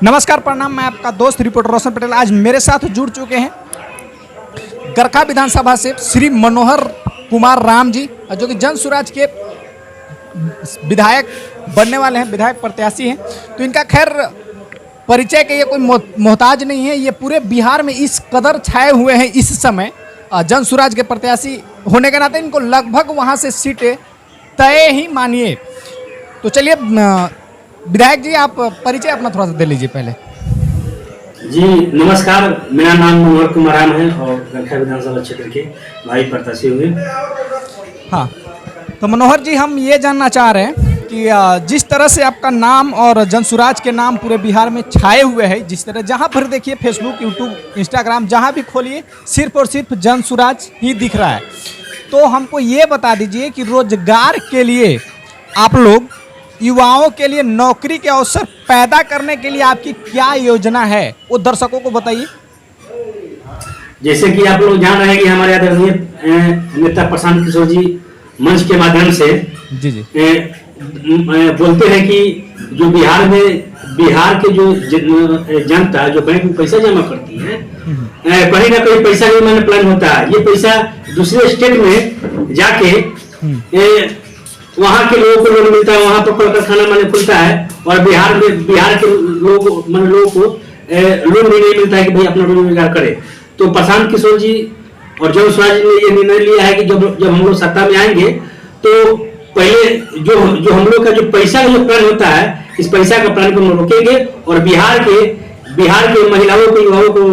नमस्कार, प्रणाम। मैं आपका दोस्त रिपोर्टर रोशन पटेल। आज मेरे साथ जुड़ चुके हैं गरखा विधानसभा से श्री मनोहर कुमार राम जी, जो कि जन सुराज के विधायक बनने वाले हैं, विधायक प्रत्याशी हैं। तो इनका खैर परिचय के ये कोई मोहताज नहीं है। ये पूरे बिहार में इस कदर छाए हुए हैं इस समय जन सुराज के प्रत्याशी होने के नाते इनको लगभग वहाँ से सीटें तय ही मानिए। तो चलिए विधायक जी, आप परिचय अपना थोड़ा सा दे लीजिए पहले। जी नमस्कार, मेरा नाम मनोहर कुमार राम है और गरखा विधानसभा क्षेत्र के भाई प्रत्याशी हुए। हाँ, तो मनोहर जी, हम ये जानना चाह रहे हैं कि जिस तरह से आपका नाम और जनसुराज के नाम पूरे बिहार में छाए हुए हैं, जिस तरह जहाँ पर देखिए फेसबुक, यूट्यूब, इंस्टाग्राम, जहाँ भी खोलिए सिर्फ और सिर्फ जनसुराज ही दिख रहा है। तो हमको ये बता दीजिए कि रोजगार के लिए आप लोग, युवाओं के लिए नौकरी के अवसर पैदा करने के लिए आपकी क्या योजना है, वो दर्शकों को बताइए। जैसे कि आप लोग जान रहे हैं कि हमारे आदरणीय नेता प्रशांत किशोर जी मंच के माध्यम से जी जी बोलते हैं कि जो बिहार के जो जनता जो बैंक में पैसा जमा करती है, कहीं ना कहीं पैसा भी मैंने प्लान होता है। ये पैसा दूसरे स्टेट में जाके वहाँ के लोगों को लोन मिलता है, वहाँ पर कल कारखाना मैंने खुलता है और बिहार के लोगों को लोन भी नहीं मिलता है कि भाई अपना रोजगार करे। तो प्रशांत किशोर जी और जन सुराज ने ये निर्णय लिया है कि जब हम लोग सत्ता में आएंगे तो पहले जो हम लोग का जो पैसा का जो प्लान होता है, इस पैसा का प्लान को हम रोकेंगे और बिहार के महिलाओं को, युवाओं को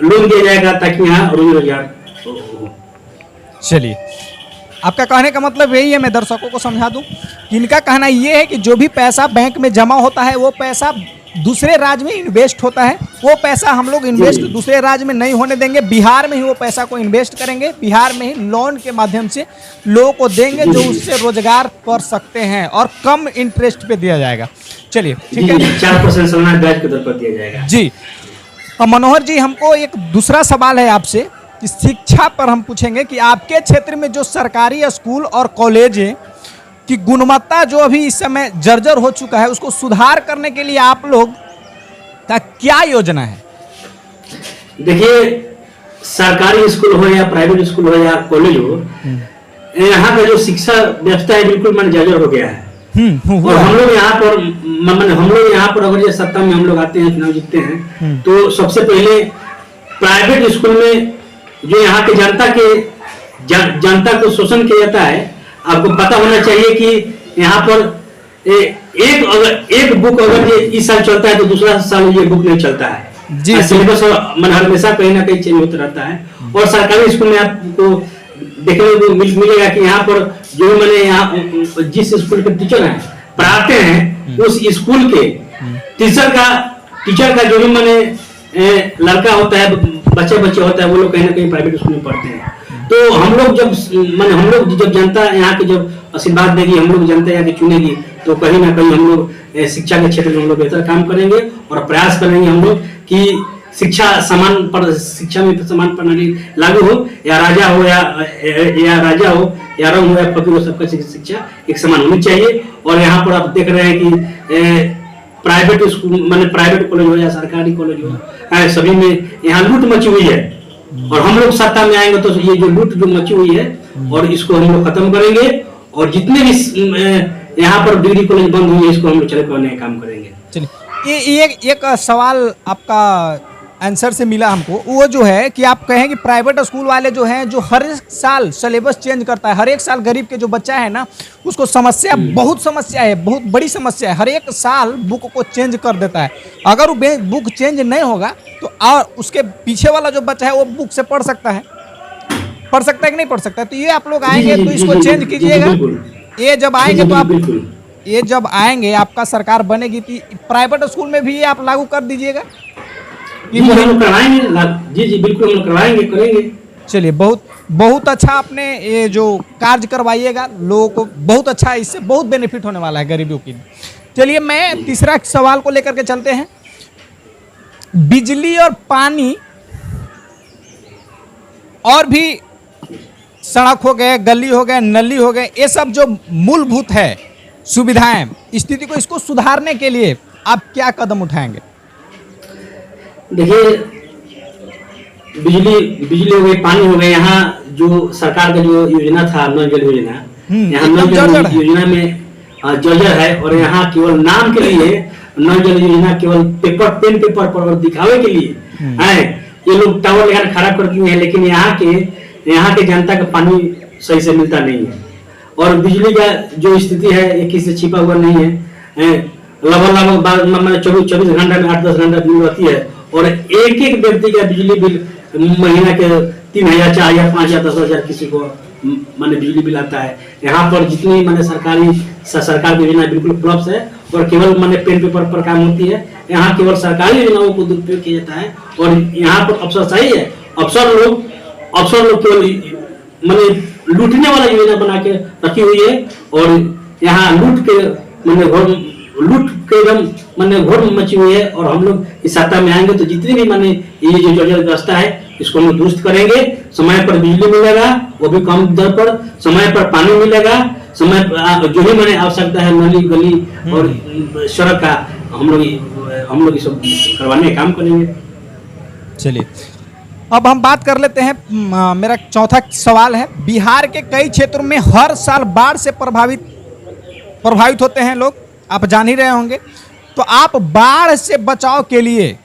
लोन दिया जाएगा ताकि यहाँ रोजगार। चलिए, आपका कहने का मतलब यही है, मैं दर्शकों को समझा दूं कि इनका कहना ये है कि जो भी पैसा बैंक में जमा होता है वो पैसा दूसरे राज्य में इन्वेस्ट होता है। वो पैसा हम लोग इन्वेस्ट दूसरे राज्य में नहीं होने देंगे, बिहार में ही वो पैसा को इन्वेस्ट करेंगे, बिहार में ही लोन के माध्यम से लोगों को देंगे जो उससे रोजगार कर सकते हैं और कम इंटरेस्ट पे दिया जाएगा। चलिए ठीक है, 4% सालाना ब्याज के दर पर दिया जाएगा जी। और मनोहर जी, हमको एक दूसरा सवाल है आपसे कि शिक्षा पर हम पूछेंगे कि आपके क्षेत्र में जो सरकारी स्कूल और कॉलेज हैं की गुणवत्ता जो अभी इस समय जर्जर हो चुका है, उसको सुधार करने के लिए आप लोग का क्या योजना है? देखिए, सरकारी स्कूल हो या प्राइवेट स्कूल हो या कॉलेज हो, यहाँ का जो शिक्षा व्यवस्था है बिल्कुल मन जर्जर हो गया है। और हम लोग यहाँ पर अगर ये सत्ता में हम लोग आते हैं, चुनाव जीतते हैं, तो सबसे पहले प्राइवेट स्कूल में जो यहाँ के जनता को शोषण किया जाता है। आपको पता होना चाहिए कि यहाँ पर एक बुक अगर ये इस साल चलता है तो दूसरा साल ये बुक नहीं चलता है जी। सिलेबस हमेशा कहीं ना कहीं चेंज होता रहता है। और सरकारी स्कूल में आपको देखने को मिलेगा कि यहाँ पर जो मैंने यहाँ जिस स्कूल के टीचर हैं पढ़ाते हैं, उस स्कूल के टीचर का जो भी मैंने लड़का होता है, बच्चे होता है, वो लोग कहीं ना कहीं प्राइवेट स्कूल में पढ़ते हैं। तो हम लोग जब जनता यहाँ की जब आशीर्वाद देगी, हम लोग जनता यहाँ की चुनेगी, तो कहीं ना कहीं हम लोग शिक्षा के क्षेत्र में हम लोग बेहतर काम करेंगे और प्रयास करेंगे हम लोग कि शिक्षा में समान प्रणाली लागू हो, या राजा हो या रंग हो या फकीर हो, सबका शिक्षा एक समान होनी चाहिए। और यहाँ पर आप देख रहे हैं कि प्राइवेट स्कूल प्राइवेट कॉलेज हो या सरकारी कॉलेज हो, सभी में यहाँ लूट मची हुई है। और हम लोग सत्ता में आएंगे तो ये जो लूट जो मची हुई है और इसको हम लोग खत्म करेंगे और जितने भी यहाँ पर डिग्री कॉलेज बंद हुई है इसको हम लोग चले करने का काम करेंगे। चलिए, एक सवाल आपका आंसर से मिला हमको, वो जो है कि आप कहें कि प्राइवेट स्कूल वाले जो हैं, जो हर एक साल सिलेबस चेंज करता है, हर एक साल गरीब के जो बच्चा है ना, उसको बहुत समस्या है, बहुत बड़ी समस्या है, हर एक साल बुक को चेंज कर देता है। अगर वो बुक चेंज नहीं होगा तो और उसके पीछे वाला जो बच्चा है वो बुक से पढ़ सकता है कि नहीं पढ़ सकता? तो ये आप लोग आएंगे तो इसको चेंज कीजिएगा। ये जब आएंगे तो आप जब आएंगे आपका सरकार बनेगी तो प्राइवेट स्कूल में भी ये आप लागू कर दीजिएगा। हम करवाएंगे जी बिल्कुल, हम करवाएंगे, करेंगे। चलिए, बहुत अच्छा आपने ये जो कार्य करवाइएगा, लोगों को बहुत अच्छा, इससे बहुत बेनिफिट होने वाला है गरीबों की। चलिए, मैं तीसरा सवाल को लेकर के चलते हैं। बिजली और पानी और भी सड़क हो गए, गली हो गए, नली हो गए, ये सब जो मूलभूत है सुविधाएं, स्थिति को इसको सुधारने के लिए आप क्या कदम उठाएंगे? देखिए, बिजली हो गई, पानी हो गए, यहाँ जो सरकार का जो योजना था नल जल योजना, यहाँ नल जल योजना में जर्जर है। और यहाँ केवल नाम के लिए नल जल योजना केवल पेन पेपर पर और दिखावे के लिए है। ये लोग टावर लगाना खड़ा कर दिए हैं, लेकिन यहाँ के जनता का पानी सही से मिलता नहीं है। और बिजली का जो स्थिति है ये किसी से छिपा हुआ नहीं है। लगभग 24 घंटा में 8-10 घंटा बिल रहती है। और एक एक व्यक्ति का बिजली बिल महीना के 3,000, 4,000, 5,000, 10,000 किसी को माने बिजली बिल आता है। यहाँ पर जितनी माने सरकार की योजना बिल्कुल फ्लॉप्स है और केवल माने पेन पेपर पर काम होती है। यहाँ केवल सरकारी योजनाओं को दुरुपयोग किया जाता है। और यहाँ पर अफसरशाही है। अफसर लोग केवल माने लूटने वाला योजना बना के रखी हुई है। और यहाँ लूट के एकदम माने घोर मची हुई है। और हम लोग इस सत्ता में आएंगे तो जितनी भी माने ये जो जल व्यवस्था है इसको हम दुरुस्त करेंगे। समय पर बिजली मिलेगा, वो भी कम दर पर, समय पर पानी मिलेगा, समय पर जो भी मैंने आवश्यकता है नाली गली और सड़क का हम लोग सब करवाने का काम करेंगे। चलिए, अब हम बात कर लेते हैं। मेरा चौथा सवाल है, बिहार के कई क्षेत्रों में हर साल बाढ़ से प्रभावित होते हैं लोग, आप जान ही रहे होंगे। तो आप बाढ़ से बचाव के लिए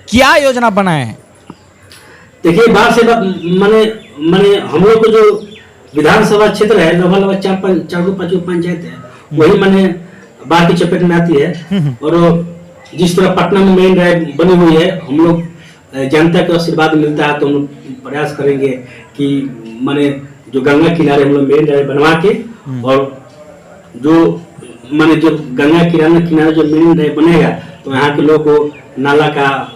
क्या योजना बनाए हैं? देखिए, बाढ़ से माने हम लोग को जो विधानसभा क्षेत्र है, लगभग 4-5 पंचायत है, वही माने बाढ़ की चपेट में आती है। और जिस तरह पटना में मेन ड्राइव बनी हुई है, हम लोग जनता का आशीर्वाद मिलता है तो हम लोग प्रयास करेंगे कि माने जो गंगा किनारे हम लोग मेन ड्राइव बनवा के, और जो माने जो गंगा किनारे जो मेन ड्राइव बनेगा तो यहाँ के लोगों को नाला का,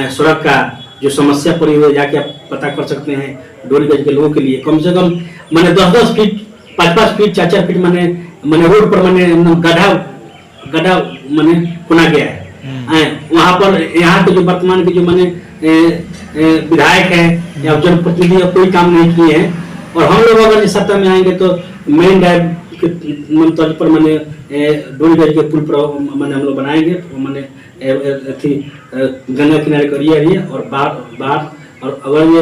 सड़क का जो समस्या पड़ी हुई है जाके आप पता कर सकते हैं। डोरीगंज के लोगों के लिए कम से कम माने 10-10 फीट, 5-5 फीट, 4-4 फीट माने रोड पर माने गड्ढा माने खुना गया है। वहाँ पर यहाँ के जो वर्तमान के जो माने विधायक हैं या जनप्रतिनिधि कोई काम नहीं किए हैं। और हम लोग अगर सत्ता में आएंगे तो मेन ड्राइव के तर्ज पर माने डोरीगंज के पुल पर माने हम लोग बनाएंगे। माने गंगा किनारे का एरिया और बाढ़ और अगर ये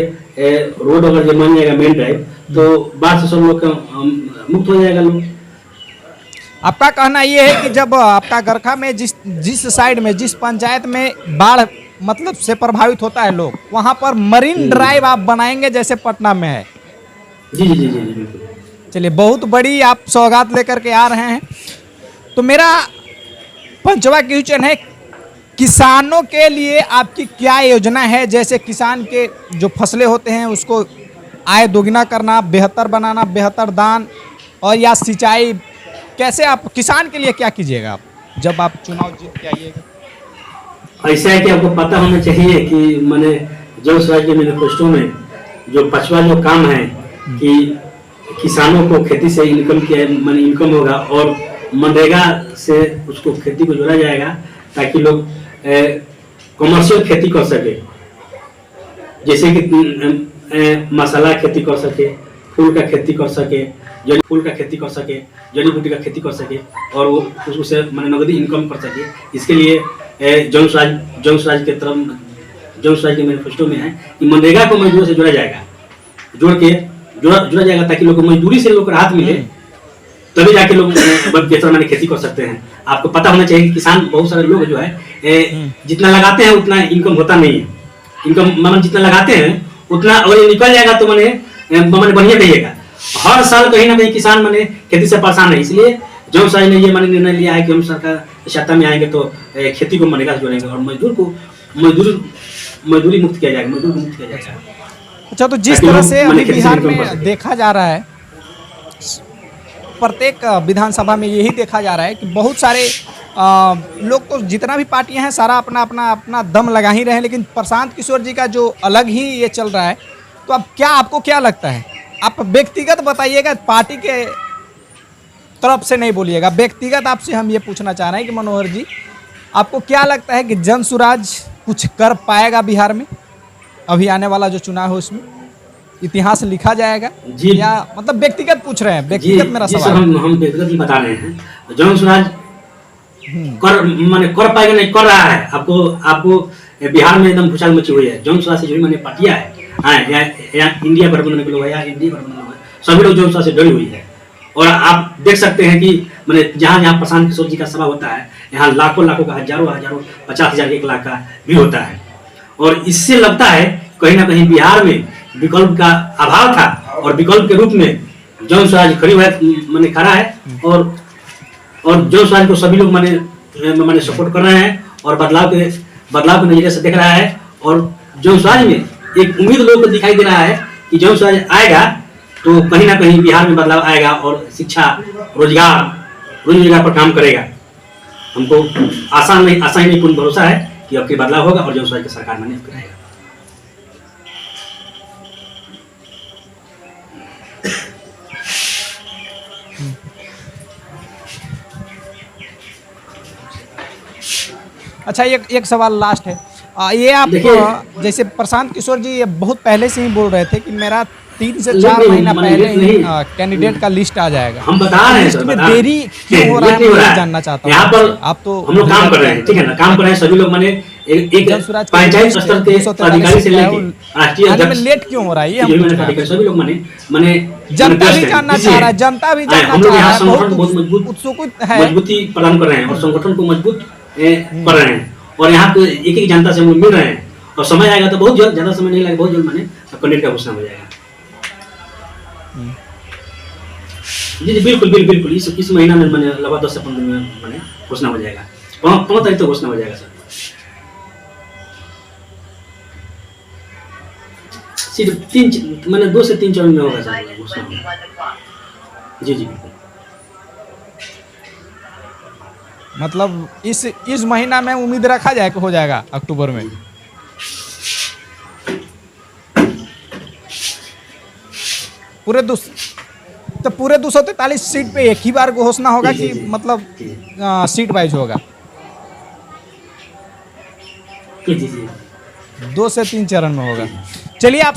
रोड अगर ये बन जाएगा मेन ड्राइव तो बाढ़ से सब लोग मुक्त हो जाएगा लोग। आपका कहना ये है कि जब आपका गरखा में जिस साइड में, जिस पंचायत में बाढ़ मतलब से प्रभावित होता है लोग, वहां पर मरीन ड्राइव आप बनाएंगे जैसे पटना में है? जी जी जी जी बिल्कुल। चलिए, बहुत बड़ी आप सौगात लेकर के आ रहे हैं। तो मेरा 5वां क्वेश्चन है, किसानों के लिए आपकी क्या योजना है? जैसे किसान के जो फसलें होते हैं उसको आय दोगुना करना, बेहतर बनाना, बेहतर दान और या सिंचाई, कैसे आप किसान के लिए क्या कीजिएगा आप जब आप चुनाव जीत के आइएगा? ऐसा है कि आपको पता होना चाहिए कि मैंने जन स्वराज के मैनिफेस्टो में जो 5वां जो काम है कि किसानों को खेती से इनकम होगा और मनरेगा से उसको खेती को जोड़ा जाएगा ताकि लोग कमर्शियल खेती कर सके। जैसे कि मसाला खेती कर सके, फूल का खेती कर सके, जड़ी बूटी का खेती कर सके और वो उससे माने नगदी इनकम कर सके। इसके लिए जन स्वराज के मैनिफेस्टो में है कि मनरेगा को मजदूर से जोड़ा जाएगा, जोड़ा जाएगा ताकि लोग को मजदूरी से लोग को राहत मिले, तभी जाके लोग बेहतर माने खेती कर सकते हैं। आपको पता होना चाहिए कि किसान बहुत सारे लोग जो है जितना लगाते हैं उतना इनकम होता नहीं है। इनकम मतलब जितना लगाते हैं उतना अगर निकल जाएगा तो माने बढ़िया कहिएगा। हर साल कहीं ना कहीं किसान माने खेती से परेशान है। इसलिए जन स्वराज ने ये माने निर्णय लिया है कि हम सरकार सत्ता में आएंगे तो खेती को मनरेगा से जोड़ेंगे और मजदूरी मुक्त किया जाएगा। अच्छा, तो जिस तरह से अभी बिहार में देखा जा रहा है, प्रत्येक विधानसभा में यही देखा जा रहा है कि बहुत सारे लोग तो जितना भी पार्टियां हैं सारा अपना दम लगा ही रहे हैं, लेकिन प्रशांत किशोर जी का जो अलग ही ये चल रहा है। तो अब आपको क्या लगता है? आप व्यक्तिगत बताइएगा, पार्टी के तरफ से नहीं बोलिएगा, व्यक्तिगत आपसे हम ये पूछना चाह रहे हैं कि मनोहर जी, आपको क्या लगता है कि जन स्वराज कुछ कर पाएगा बिहार में? अभी आने वाला जो चुनाव है उसमें इतिहास लिखा जाएगा जी? या मतलब व्यक्तिगत पूछ रहे हैं, व्यक्तिगत मेरा सवाल। हम व्यक्तिगत ही बता रहे हैं। जन स्वराज कर माने कर पाएगा नहीं, कर रहा है। आपको आपको बिहार में एकदम भूचाल मची हुई है। जौन स्वराज से जुड़ी मैंने पार्टियां है, या इंडिया गठबंधन के लोग है, या इंडिया गठबंधन लोग है, सभी लोग जौन स्वराज से जुड़ी हुई है। और आप देख सकते हैं कि मैंने जहाँ जहाँ प्रशांत किशोर जी का सभा होता है, यहाँ लाखों लाखों का, हजारों हजारों, 50,000 1 लाख का भी होता है। और इससे लगता है कहीं ना कहीं बिहार में विकल्प का अभाव था, और विकल्प के रूप में जौन स्वराज खड़ी है, मैंने खड़ा है। और जौन स्वराज को सभी लोग मैंने सपोर्ट कर रहे हैं, और बदलाव के नजरिए से देख रहा है। और जौन स्वराज में एक उम्मीद लोगों को दिखाई दे रहा है कि जौन स्वराज आएगा तो कहीं ना कहीं बिहार में बदलाव आएगा, और शिक्षा, रोजगार पर काम करेगा। हमको आशा ही नहीं, पूर्ण भरोसा है कि अब के बदलाव होगा और जौन स्वराज की सरकार माने रहेगा। अच्छा, एक सवाल लास्ट है। ये आप जैसे प्रशांत किशोर जी ये बहुत पहले से ही बोल रहे थे कि मेरा 3 से 4 महीना पहले ही कैंडिडेट का लिस्ट आ जाएगा। हम बता रहे हैं, लिस्ट में देरी क्यों हो रहा है, मैं जानना चाहता हूँ। यहाँ पर आप तो हम लोग काम कर रहे हैं, ठीक है ना, काम कर रहे हैं सभी लोग। मैंने एक पंचायत स्तर के अधिकारी से लेके राष्ट्रीय अध्यक्ष, लेट क्यों हो रहा है ये हम सभी लोग मैंने जनता भी जानना चाह रहा है, जनता भी जानना चाह रहा है। संगठन बहुत मजबूत है, मजबूती प्रदान कर रहे हैं और संगठन को मजबूत कर रहे हैं। और यहाँ पे एक जनता से हम लोग मिल रहे हैं, और समय आएगा तो बहुत जल्द, ज्यादा समय नहीं लगेगा, बहुत जल्द कैंडिडेट का घोषणा हो जाएगा। जी बिल्कुल इस महीना में लगभग 10 से 15 दिन में घोषणा हो जाएगा। 5 तारीख तो घोषणा हो जाएगा सर। सिर्फ 2 से 3 चरण में होगा सर घोषणा। जी बिल्कुल। मतलब इस महीना में उम्मीद रखा जाए कि हो जाएगा अक्टूबर में। पूरे 243 सीट पे एक ही बार घोषणा होगा कि मतलब सीट वाइज होगा? 2 से 3 चरण में होगा। चलिए आप